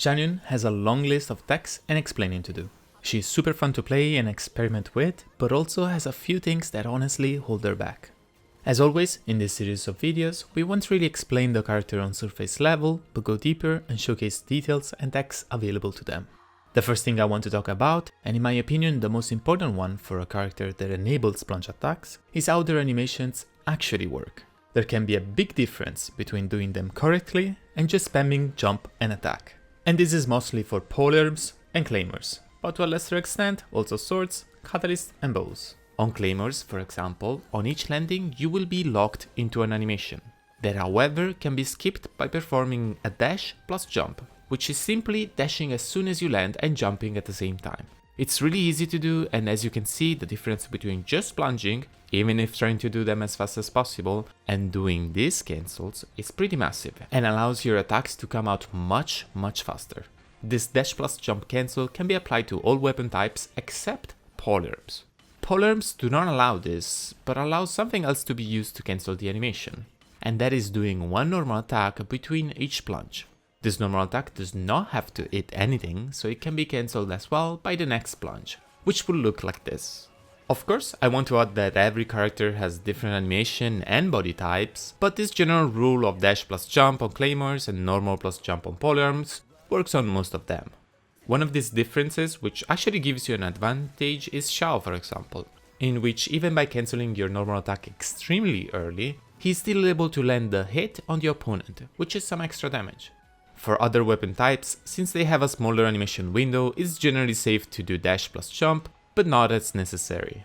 Xianyun has a long list of attacks and explaining to do. She's super fun to play and experiment with, but also has a few things that honestly hold her back. As always, in this series of videos, we won't really explain the character on surface level, but go deeper and showcase details and attacks available to them. The first thing I want to talk about, and in my opinion the most important one for a character that enables plunge attacks, is how their animations actually work. There can be a big difference between doing them correctly and just spamming jump and attack. And this is mostly for polearms and claymores, but to a lesser extent also swords, catalysts and bows. On claymores, for example, on each landing you will be locked into an animation, that however can be skipped by performing a dash plus jump, which is simply dashing as soon as you land and jumping at the same time. It's really easy to do, and as you can see, the difference between just plunging, even if trying to do them as fast as possible, and doing these cancels is pretty massive and allows your attacks to come out much faster. This dash plus jump cancel can be applied to all weapon types except polearms. Polearms do not allow this, but allow something else to be used to cancel the animation, and that is doing one normal attack between each plunge. This normal attack does not have to hit anything, so it can be cancelled as well by the next plunge, which will look like this. Of course, I want to add that every character has different animation and body types, but this general rule of dash plus jump on claymores and normal plus jump on polearms works on most of them. One of these differences, which actually gives you an advantage, is Xiao, for example, in which even by cancelling your normal attack extremely early, he's still able to land a hit on the opponent, which is some extra damage. For other weapon types, since they have a smaller animation window, it's generally safe to do dash plus jump, but not as necessary.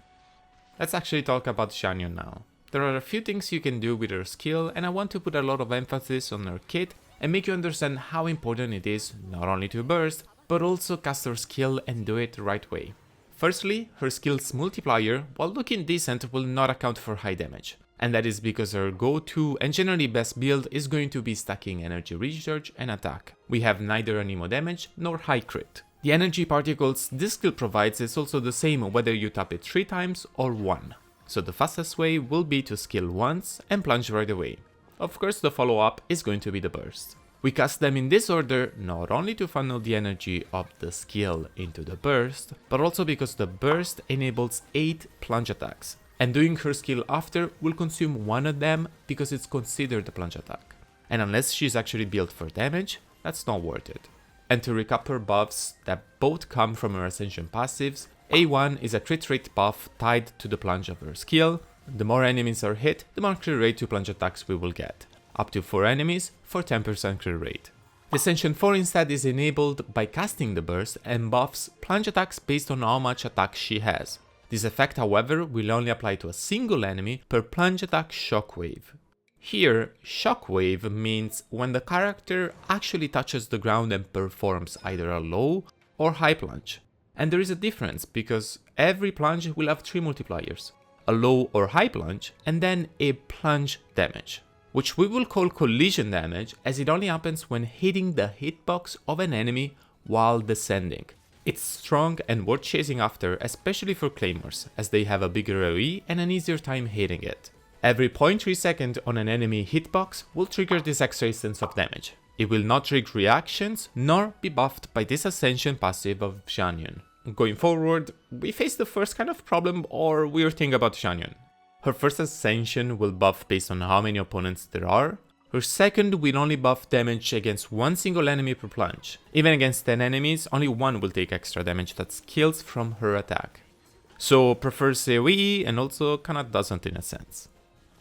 Let's actually talk about Xianyun now. There are a few things you can do with her skill, and I want to put a lot of emphasis on her kit and make you understand how important it is not only to burst, but also cast her skill and do it the right way. Firstly, her skill's multiplier, while looking decent, will not account for high damage. And that is because her go-to and generally best build is going to be stacking energy recharge and attack. We have neither anemo damage nor high crit. The energy particles this skill provides is also the same whether you tap it 3 times or 1. So the fastest way will be to skill once and plunge right away. Of course the follow-up is going to be the burst. We cast them in this order not only to funnel the energy of the skill into the burst, but also because the burst enables 8 plunge attacks. And doing her skill after will consume one of them because it's considered a plunge attack. And unless she's actually built for damage, that's not worth it. And to recap her buffs that both come from her Ascension passives, A1 is a crit rate buff tied to the plunge of her skill. The more enemies are hit, the more crit rate to plunge attacks we will get. Up to 4 enemies for 10% crit rate. Ascension 4 instead is enabled by casting the burst and buffs plunge attacks based on how much attack she has. This effect, however, will only apply to a single enemy per plunge attack Shockwave. Here, Shockwave means when the character actually touches the ground and performs either a low or high plunge. And there is a difference because every plunge will have 3 multipliers, a low or high plunge and then a plunge damage, which we will call collision damage as it only happens when hitting the hitbox of an enemy while descending. It's strong and worth chasing after, especially for claymores, as they have a bigger AoE and an easier time hitting it. Every 0.3 second on an enemy hitbox will trigger this extra instance of damage. It will not trigger reactions, nor be buffed by this Ascension passive of Xianyun. Going forward, we face the first kind of problem or weird thing about Xianyun. Her first Ascension will buff based on how many opponents there are. Her second will only buff damage against one single enemy per plunge. Even against 10 enemies, only one will take extra damage that kills from her attack. So prefers AoE and also kinda doesn't in a sense.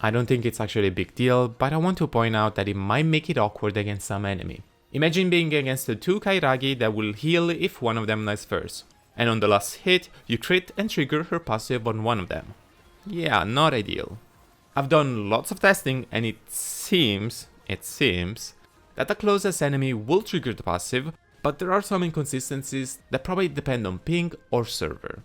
I don't think it's actually a big deal, but I want to point out that it might make it awkward against some enemy. Imagine being against the 2 Kairagi that will heal if one of them dies first. And on the last hit, you crit and trigger her passive on one of them. Yeah, not ideal. I've done lots of testing and it seems that the closest enemy will trigger the passive, but there are some inconsistencies that probably depend on ping or server.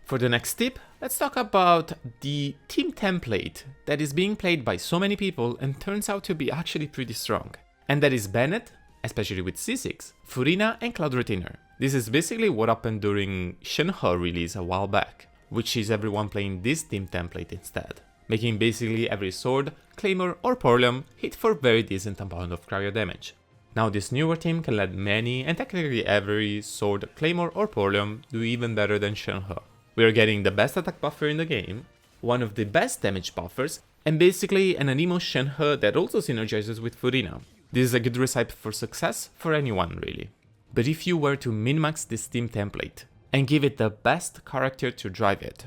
For the next tip, let's talk about the team template that is being played by so many people and turns out to be actually pretty strong. And that is Bennett, especially with C6, Furina and Cloud Retainer. This is basically what happened during Shenhe release a while back, which is everyone playing this team template instead, making basically every sword, claymore or polearm hit for very decent amount of cryo damage. Now this newer team can let many and technically every sword, claymore or Polearm do even better than Shenhe. We are getting the best attack buffer in the game, one of the best damage buffers, and basically an anemo Shenhe that also synergizes with Furina. This is a good recipe for success for anyone really. But if you were to min-max this team template and give it the best character to drive it,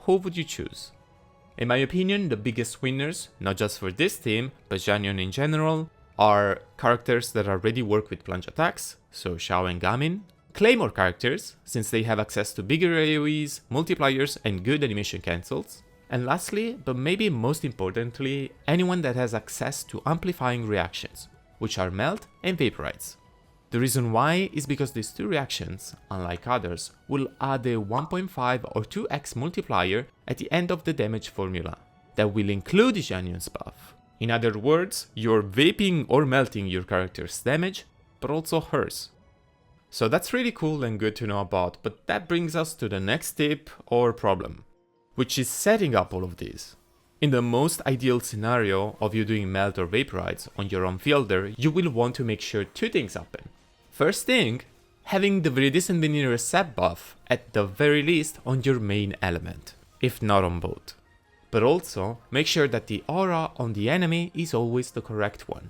who would you choose? In my opinion, the biggest winners, not just for this team, but Xianyun in general, are characters that already work with plunge attacks, so Xiao and Gamin, claymore characters, since they have access to bigger AoEs, multipliers and good animation cancels, and lastly, but maybe most importantly, anyone that has access to amplifying reactions, which are Melt and Vaporize. The reason why is because these two reactions, unlike others, will add a 1.5 or 2x multiplier at the end of the damage formula, that will include Xianyun's buff. In other words, you're vaping or melting your character's damage, but also hers. So that's really cool and good to know about, but that brings us to the next tip or problem, which is setting up all of these. In the most ideal scenario of you doing Melt or Vaporize on your own fielder, you will want to make sure two things happen. First thing, having the Viridescent Veneer set buff at the very least on your main element, if not on both. But also, make sure that the aura on the enemy is always the correct one.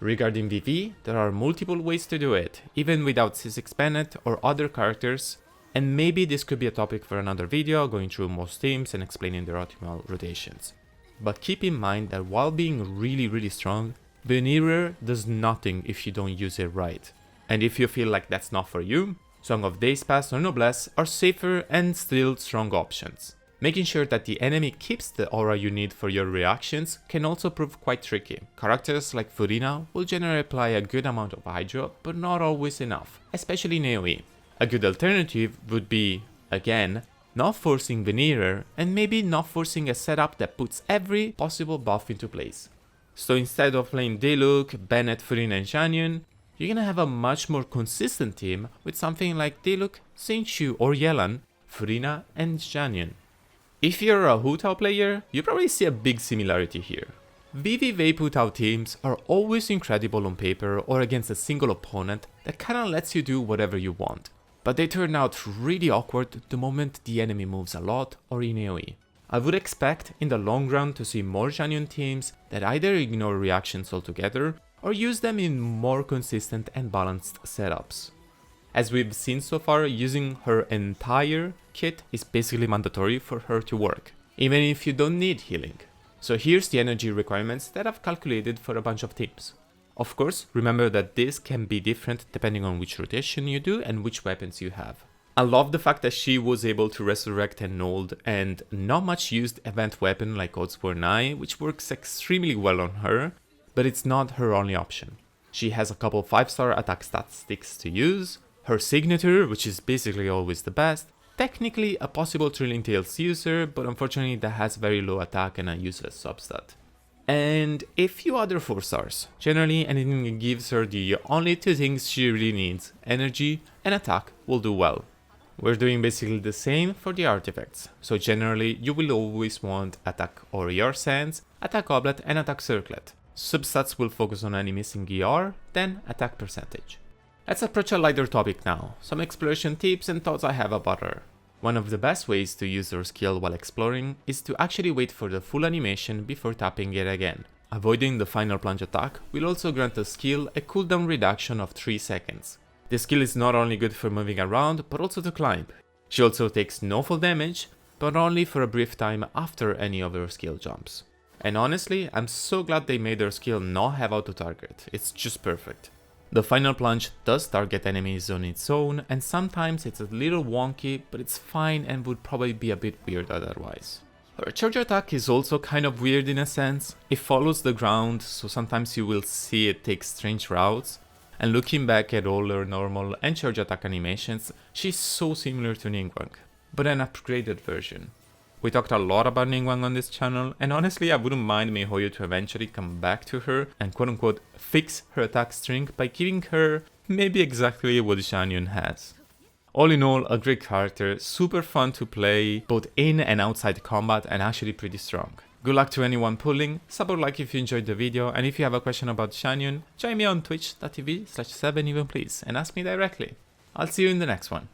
Regarding VV, there are multiple ways to do it, even without C6 Bennett or other characters, and maybe this could be a topic for another video, going through most teams and explaining their optimal rotations. But keep in mind that while being really strong, Veneerer does nothing if you don't use it right. And if you feel like that's not for you, Song of Days Pass or Noblesse are safer and still strong options. Making sure that the enemy keeps the aura you need for your reactions can also prove quite tricky. Characters like Furina will generally apply a good amount of Hydro, but not always enough, especially in AoE. A good alternative would be, again, not forcing Veneerer and maybe not forcing a setup that puts every possible buff into place. So instead of playing Diluc, Bennett, Furina and Xianyun, you're gonna have a much more consistent team with something like Diluc, Xingqiu or Yelan, Furina and Xianyun. If you're a Hu Tao player, you probably see a big similarity here. VV Vape Hu Tao teams are always incredible on paper or against a single opponent that kinda lets you do whatever you want, but they turn out really awkward the moment the enemy moves a lot or in AoE. I would expect in the long run to see more Xianyun teams that either ignore reactions altogether or use them in more consistent and balanced setups. As we've seen so far, using her entire kit is basically mandatory for her to work, even if you don't need healing. So here's the energy requirements that I've calculated for a bunch of teams. Of course, remember that this can be different depending on which rotation you do and which weapons you have. I love the fact that she was able to resurrect an old and not much used event weapon like Oddsworn Eye, which works extremely well on her, but it's not her only option. She has a couple 5-star attack statistics to use, her signature, which is basically always the best, technically a possible Thrilling Tales user, but unfortunately that has very low attack and a useless substat. And a few other 4-stars. Generally anything that gives her the only two things she really needs, energy and attack, will do well. We're doing basically the same for the artifacts, so generally you will always want attack or ER Sands, attack Goblet and attack Circlet. Substats will focus on any missing ER, then attack percentage. Let's approach a lighter topic now, some exploration tips and thoughts I have about her. One of the best ways to use her skill while exploring is to actually wait for the full animation before tapping it again. Avoiding the final plunge attack will also grant the skill a cooldown reduction of 3 seconds. This skill is not only good for moving around, but also to climb. She also takes no full damage, but only for a brief time after any of her skill jumps. And honestly, I'm so glad they made her skill not have auto target, it's just perfect. The final plunge does target enemies on its own, and sometimes it's a little wonky, but it's fine and would probably be a bit weird otherwise. Her charge attack is also kind of weird in a sense. It follows the ground, so sometimes you will see it take strange routes. And looking back at all her normal and charge attack animations, she's so similar to Ningguang, but an upgraded version. We talked a lot about Ningguang on this channel, and honestly I wouldn't mind MeiHoYo to eventually come back to her and quote-unquote fix her attack string by giving her maybe exactly what Xianyun has. All in all, a great character, super fun to play both in and outside combat and actually pretty strong. Good luck to anyone pulling, sub or like if you enjoyed the video, and if you have a question about Xianyun, join me on twitch.tv/7even please and ask me directly. I'll see you in the next one.